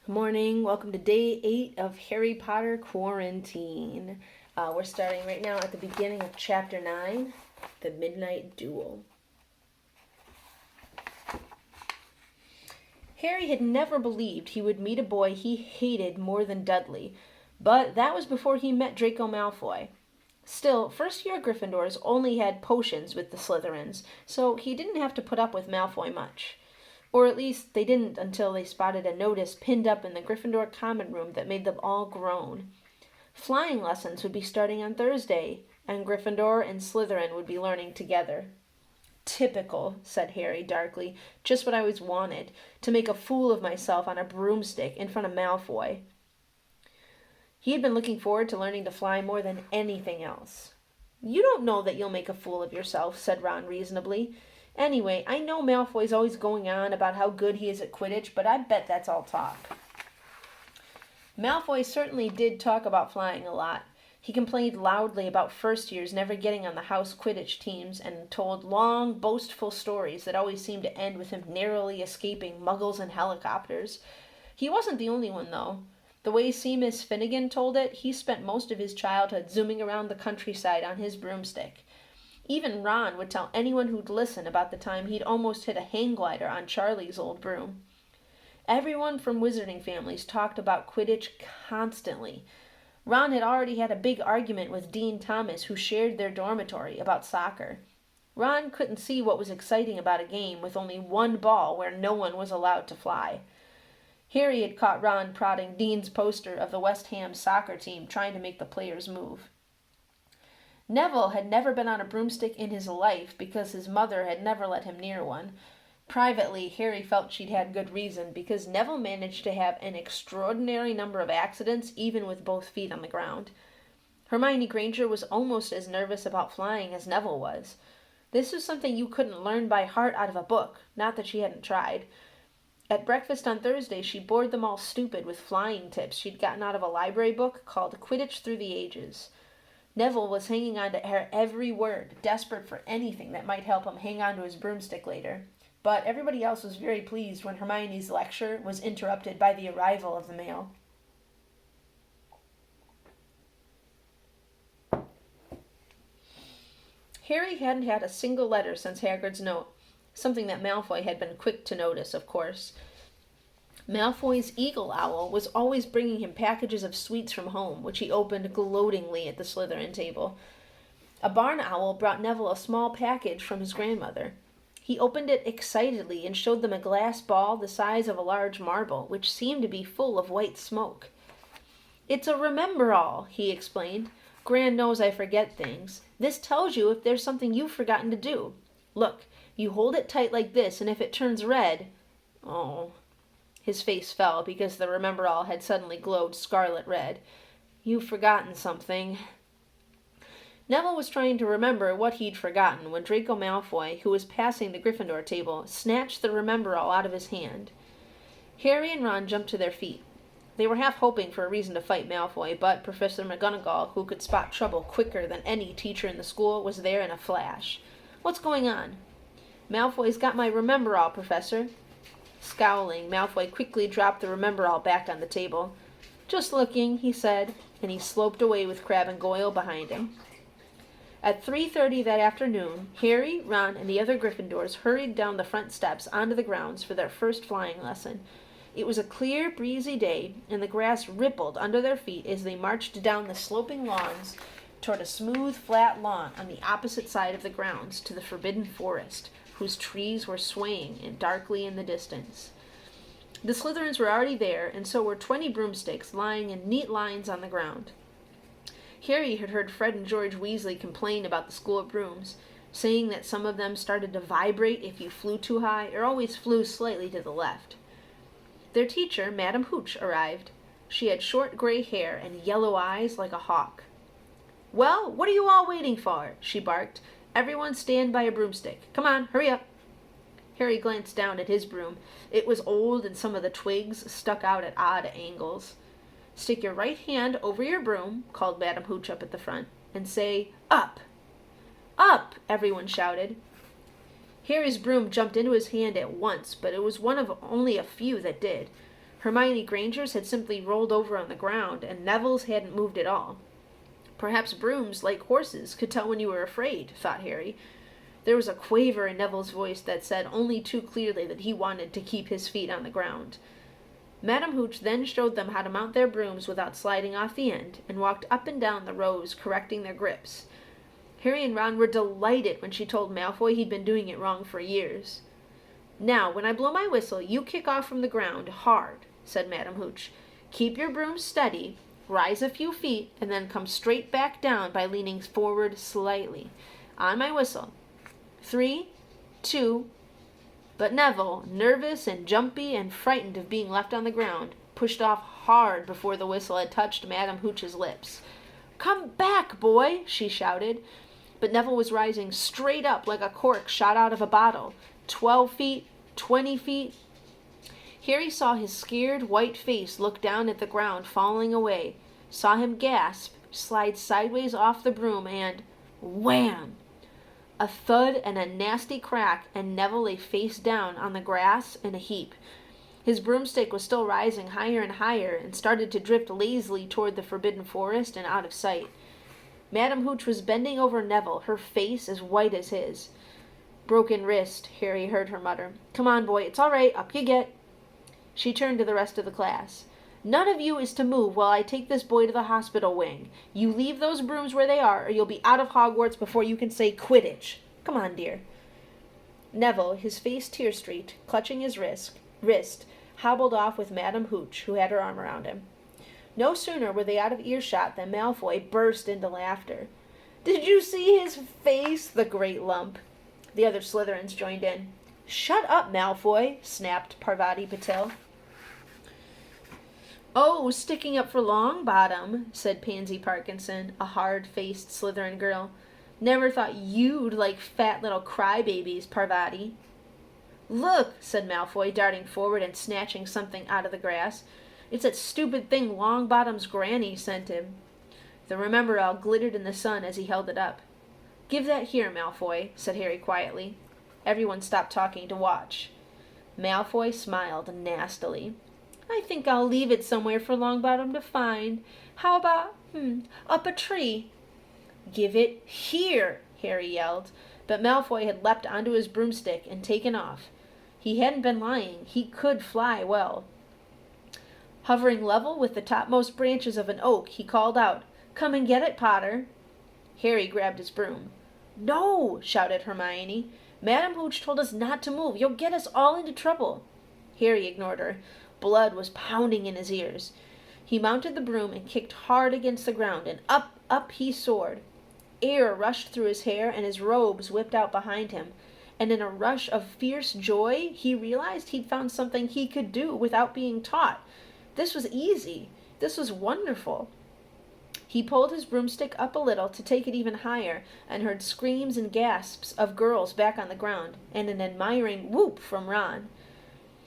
Good morning. Welcome to day 8 of Harry Potter Quarantine. We're starting right now at the beginning of chapter 9, The Midnight Duel. Harry had never believed he would meet a boy he hated more than Dudley, but that was before he met Draco Malfoy. Still, first-year Gryffindors only had potions with the Slytherins, so he didn't have to put up with Malfoy much. Or at least they didn't until they spotted a notice pinned up in the Gryffindor common room that made them all groan. Flying lessons would be starting on Thursday, and Gryffindor and Slytherin would be learning together. Typical, said Harry darkly. Just what I always wanted, to make a fool of myself on a broomstick in front of Malfoy. He had been looking forward to learning to fly more than anything else. You don't know that you'll make a fool of yourself, said Ron reasonably. Anyway, I know Malfoy's always going on about how good he is at Quidditch, but I bet that's all talk. Malfoy certainly did talk about flying a lot. He complained loudly about first years never getting on the house Quidditch teams and told long, boastful stories that always seemed to end with him narrowly escaping muggles and helicopters. He wasn't the only one, though. The way Seamus Finnegan told it, he spent most of his childhood zooming around the countryside on his broomstick. Even Ron would tell anyone who'd listen about the time he'd almost hit a hang glider on Charlie's old broom. Everyone from wizarding families talked about Quidditch constantly. Ron had already had a big argument with Dean Thomas, who shared their dormitory, about soccer. Ron couldn't see what was exciting about a game with only one ball where no one was allowed to fly. Harry had caught Ron prodding Dean's poster of the West Ham soccer team, trying to make the players move. Neville had never been on a broomstick in his life because his mother had never let him near one. Privately, Harry felt she'd had good reason because Neville managed to have an extraordinary number of accidents even with both feet on the ground. Hermione Granger was almost as nervous about flying as Neville was. This was something you couldn't learn by heart out of a book, not that she hadn't tried. At breakfast on Thursday, she bored them all stupid with flying tips she'd gotten out of a library book called Quidditch Through the Ages. Neville was hanging on to her every word, desperate for anything that might help him hang on to his broomstick later. But everybody else was very pleased when Hermione's lecture was interrupted by the arrival of the mail. Harry hadn't had a single letter since Hagrid's note, something that Malfoy had been quick to notice, of course. Malfoy's eagle owl was always bringing him packages of sweets from home, which he opened gloatingly at the Slytherin table. A barn owl brought Neville a small package from his grandmother. He opened it excitedly and showed them a glass ball the size of a large marble, which seemed to be full of white smoke. "It's a Remember-All," he explained. "Gran knows I forget things. This tells you if there's something you've forgotten to do. Look, you hold it tight like this, and if it turns red..." Oh. His face fell because the Remember-All had suddenly glowed scarlet red. "You've forgotten something." Neville was trying to remember what he'd forgotten when Draco Malfoy, who was passing the Gryffindor table, snatched the Remember-All out of his hand. Harry and Ron jumped to their feet. They were half hoping for a reason to fight Malfoy, but Professor McGonagall, who could spot trouble quicker than any teacher in the school, was there in a flash. "What's going on?" "Malfoy's got my Remember-All, Professor." Scowling, Malfoy quickly dropped the Remember-All back on the table. "Just looking," he said, and he sloped away with Crabbe and Goyle behind him. At 3:30 that afternoon, Harry, Ron, and the other Gryffindors hurried down the front steps onto the grounds for their first flying lesson. It was a clear, breezy day, and the grass rippled under their feet as they marched down the sloping lawns toward a smooth, flat lawn on the opposite side of the grounds to the Forbidden Forest, whose trees were swaying darkly in the distance. The Slytherins were already there, and so were 20 broomsticks lying in neat lines on the ground. Harry had heard Fred and George Weasley complain about the school of brooms, saying that some of them started to vibrate if you flew too high or always flew slightly to the left. Their teacher, Madame Hooch, arrived. She had short gray hair and yellow eyes like a hawk. "Well, what are you all waiting for?" she barked. "Everyone stand by a broomstick. Come on, hurry up." Harry glanced down at his broom. It was old and some of the twigs stuck out at odd angles. "Stick your right hand over your broom," called Madame Hooch up at the front, "and say, 'Up!'" "Up!" everyone shouted. Harry's broom jumped into his hand at once, but it was one of only a few that did. Hermione Granger's had simply rolled over on the ground, and Neville's hadn't moved at all. Perhaps brooms, like horses, could tell when you were afraid, thought Harry. There was a quaver in Neville's voice that said only too clearly that he wanted to keep his feet on the ground. Madam Hooch then showed them how to mount their brooms without sliding off the end, and walked up and down the rows, correcting their grips. Harry and Ron were delighted when she told Malfoy he'd been doing it wrong for years. "Now, when I blow my whistle, you kick off from the ground, hard," said Madam Hooch. "Keep your broom steady, rise a few feet, and then come straight back down by leaning forward slightly. On my whistle. 3, 2... But Neville, nervous and jumpy and frightened of being left on the ground, pushed off hard before the whistle had touched Madam Hooch's lips. "Come back, boy!" she shouted. But Neville was rising straight up like a cork shot out of a bottle. 12 feet, 20 feet. Harry saw his scared white face look down at the ground falling away, saw him gasp, slide sideways off the broom, and wham! A thud and a nasty crack, and Neville lay face down on the grass in a heap. His broomstick was still rising higher and higher, and started to drift lazily toward the Forbidden Forest and out of sight. Madam Hooch was bending over Neville, her face as white as his. "Broken wrist," Harry heard her mutter. "Come on, boy, it's all right, up you get." She turned to the rest of the class. "None of you is to move while I take this boy to the hospital wing. You leave those brooms where they are, or you'll be out of Hogwarts before you can say Quidditch. Come on, dear." Neville, his face tear-streaked, clutching his wrist, hobbled off with Madam Hooch, who had her arm around him. No sooner were they out of earshot than Malfoy burst into laughter. "Did you see his face, the great lump?" The other Slytherins joined in. "Shut up, Malfoy," snapped Parvati Patil. "Oh, sticking up for Longbottom," said Pansy Parkinson, a hard-faced Slytherin girl. "Never thought you'd like fat little crybabies, Parvati." "Look," said Malfoy, darting forward and snatching something out of the grass. "It's that stupid thing Longbottom's granny sent him." The Remember-All glittered in the sun as he held it up. "Give that here, Malfoy," said Harry quietly. Everyone stopped talking to watch. Malfoy smiled nastily. "I think I'll leave it somewhere for Longbottom to find. How about, up a tree?" "Give it here," Harry yelled, but Malfoy had leapt onto his broomstick and taken off. He hadn't been lying. He could fly well. Hovering level with the topmost branches of an oak, he called out, "Come and get it, Potter." Harry grabbed his broom. "No!" shouted Hermione. "Madam Hooch told us not to move. You'll get us all into trouble." Harry ignored her. Blood was pounding in his ears. He mounted the broom and kicked hard against the ground, and up he soared. Air rushed through his hair, and his robes whipped out behind him. And in a rush of fierce joy, he realized he'd found something he could do without being taught. This was easy. This was wonderful. He pulled his broomstick up a little to take it even higher, and heard screams and gasps of girls back on the ground, and an admiring whoop from Ron.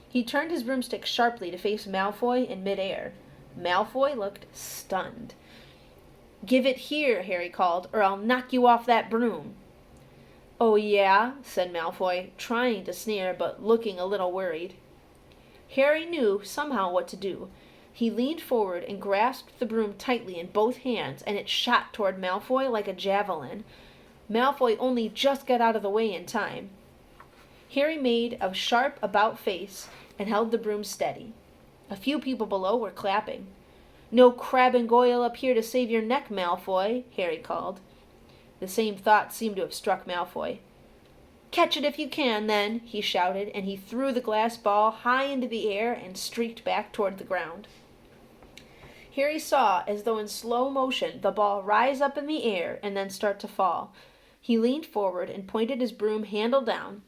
He turned his broomstick sharply to face Malfoy in midair. Malfoy looked stunned. "Give it here," Harry called, "or I'll knock you off that broom." "Oh, yeah?" said Malfoy, trying to sneer, but looking a little worried. Harry knew somehow what to do. He leaned forward and grasped the broom tightly in both hands, and it shot toward Malfoy like a javelin. Malfoy only just got out of the way in time. Harry made a sharp about-face and held the broom steady. A few people below were clapping. "No Crabbe and Goyle up here to save your neck, Malfoy," Harry called. The same thought seemed to have struck Malfoy. "Catch it if you can, then," he shouted, and he threw the glass ball high into the air and streaked back toward the ground. Harry saw, as though in slow motion, the ball rise up in the air and then start to fall. He leaned forward and pointed his broom handle down.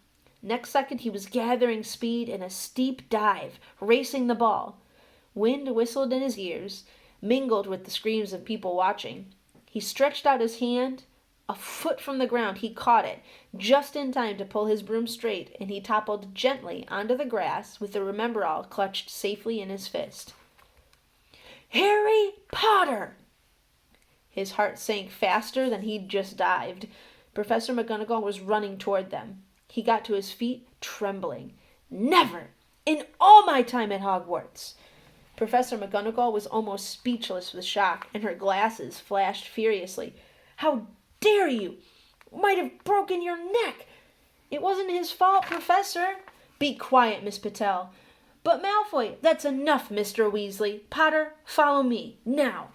Next second he was gathering speed in a steep dive, racing the ball. Wind whistled in his ears, mingled with the screams of people watching. He stretched out his hand. A foot from the ground he caught it, just in time to pull his broom straight, and he toppled gently onto the grass with the Remember-All clutched safely in his fist. "Harry Potter!" His heart sank faster than he'd just dived. Professor McGonagall was running toward them. He got to his feet, trembling. "Never! In all my time at Hogwarts!" Professor McGonagall was almost speechless with shock, and her glasses flashed furiously. "How dare you! Might have broken your neck!" "It wasn't his fault, Professor." "Be quiet, Miss Patel." "But Malfoy—" "That's enough, Mr. Weasley. Potter, follow me, now."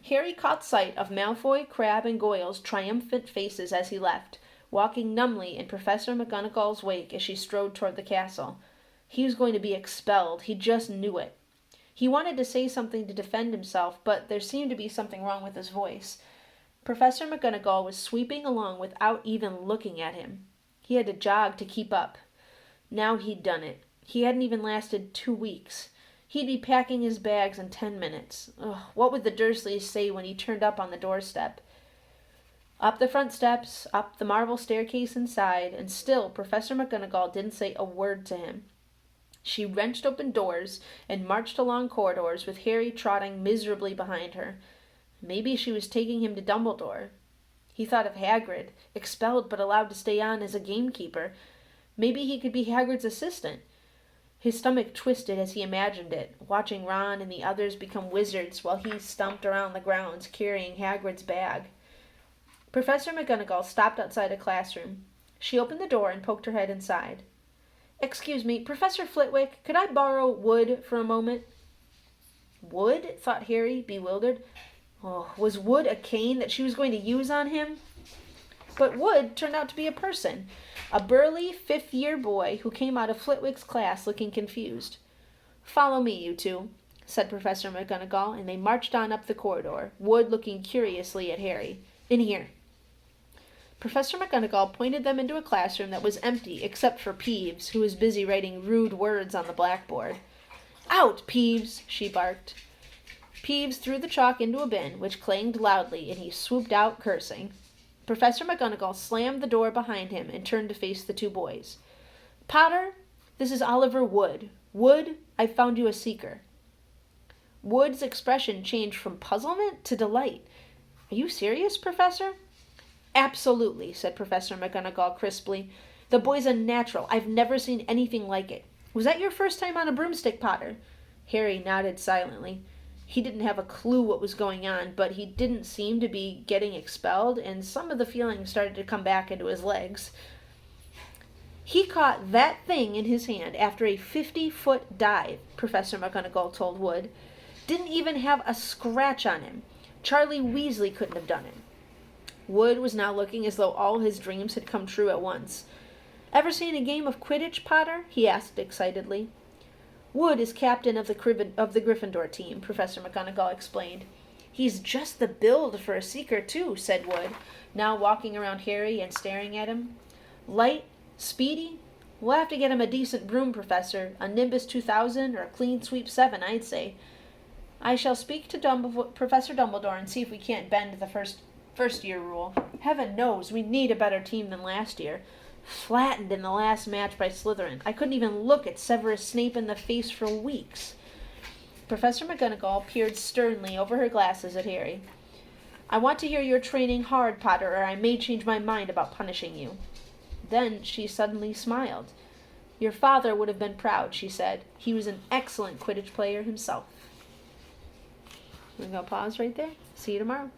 Harry caught sight of Malfoy, Crabbe, and Goyle's triumphant faces as he left, walking numbly in Professor McGonagall's wake as she strode toward the castle. He was going to be expelled. He just knew it. He wanted to say something to defend himself, but there seemed to be something wrong with his voice. Professor McGonagall was sweeping along without even looking at him. He had to jog to keep up. Now he'd done it. He hadn't even lasted 2 weeks. He'd be packing his bags in 10 minutes. Ugh, what would the Dursleys say when he turned up on the doorstep? Up the front steps, up the marble staircase inside, and still Professor McGonagall didn't say a word to him. She wrenched open doors and marched along corridors with Harry trotting miserably behind her. Maybe she was taking him to Dumbledore. He thought of Hagrid, expelled but allowed to stay on as a gamekeeper. Maybe he could be Hagrid's assistant. His stomach twisted as he imagined it, watching Ron and the others become wizards while he stumped around the grounds carrying Hagrid's bag. Professor McGonagall stopped outside a classroom. She opened the door and poked her head inside. "Excuse me, Professor Flitwick, could I borrow Wood for a moment?" Wood? Thought Harry, bewildered. Oh, was Wood a cane that she was going to use on him? But Wood turned out to be a person, a burly 5th-year boy who came out of Flitwick's class looking confused. "Follow me, you two," said Professor McGonagall, and they marched on up the corridor, Wood looking curiously at Harry. "In here." Professor McGonagall pointed them into a classroom that was empty except for Peeves, who was busy writing rude words on the blackboard. "Out, Peeves!" she barked. Peeves threw the chalk into a bin, which clanged loudly, and he swooped out, cursing. Professor McGonagall slammed the door behind him and turned to face the 2 boys. "Potter, this is Oliver Wood. Wood, I've found you a seeker." Wood's expression changed from puzzlement to delight. "Are you serious, Professor?" "Absolutely," said Professor McGonagall crisply. "The boy's a natural. I've never seen anything like it. Was that your first time on a broomstick, Potter?" Harry nodded silently. He didn't have a clue what was going on, but he didn't seem to be getting expelled, and some of the feeling started to come back into his legs. "He caught that thing in his hand after a 50-foot dive," Professor McGonagall told Wood. "Didn't even have a scratch on him. Charlie Weasley couldn't have done it." Wood was now looking as though all his dreams had come true at once. "Ever seen a game of Quidditch, Potter?" he asked excitedly. "Wood is captain of the Gryffindor team," Professor McGonagall explained. "He's just the build for a seeker, too," said Wood, now walking around Harry and staring at him. "Light, speedy. We'll have to get him a decent broom, Professor, a Nimbus 2000 or a Clean Sweep 7, I'd say. I shall speak to Professor Dumbledore and see if we can't bend the first-year rule. Heaven knows we need a better team than last year. Flattened in the last match by Slytherin. I couldn't even look at Severus Snape in the face for weeks." Professor McGonagall peered sternly over her glasses at Harry. "I want to hear you're training hard, Potter, or I may change my mind about punishing you." Then she suddenly smiled. "Your father would have been proud," she said. "He was an excellent Quidditch player himself." We're going to pause right there. See you tomorrow.